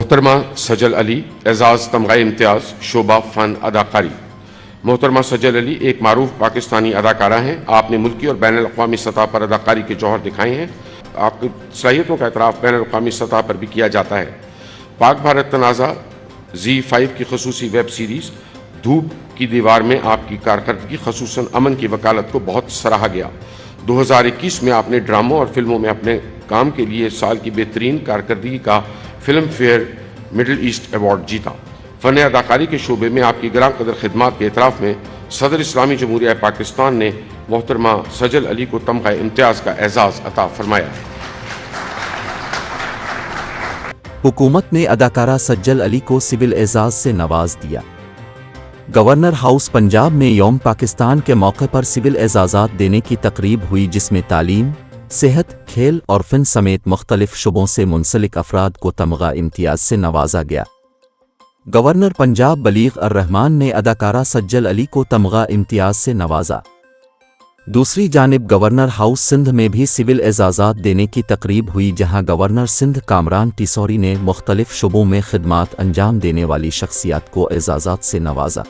محترمہ سجل علی اعزاز تمغہ امتیاز شعبہ فن اداکاری۔ محترمہ سجل علی ایک معروف پاکستانی اداکارہ ہیں۔ آپ نے ملکی اور بین الاقوامی سطح پر اداکاری کے جوہر دکھائے ہیں۔ آپ کی صلاحیتوں کا اعتراف بین الاقوامی سطح پر بھی کیا جاتا ہے۔ پاک بھارت تنازع زی5 کی خصوصی ویب سیریز دھوپ کی دیوار میں آپ کی کارکردگی خصوصاً امن کی وکالت کو بہت سراہا گیا۔ 2021 میں آپ نے ڈراموں اور فلموں میں اپنے کام کے لیے سال کی بہترین کارکردگی کا Filmfare Middle East award جیتا۔ فن اداکاری کے شعبے میں آپ کی گراں قدر خدمات کے اعتراف میں صدر اسلامی جمہوریہ پاکستان نے محترمہ سجل علی کو تمغہ امتیاز کا اعزاز عطا فرمایا۔ حکومت نے اداکارہ سجل علی کو سول اعزاز سے نواز دیا۔ گورنر ہاؤس پنجاب میں یوم پاکستان کے موقع پر سول اعزازات دینے کی تقریب ہوئی، جس میں تعلیم، صحت، کھیل اور فن سمیت مختلف شعبوں سے منسلک افراد کو تمغہ امتیاز سے نوازا گیا۔ گورنر پنجاب بلیغ الرحمان نے اداکارہ سجل علی کو تمغہ امتیاز سے نوازا۔ دوسری جانب گورنر ہاؤس سندھ میں بھی سول اعزازات دینے کی تقریب ہوئی، جہاں گورنر سندھ کامران ٹیسوری نے مختلف شعبوں میں خدمات انجام دینے والی شخصیات کو اعزازات سے نوازا۔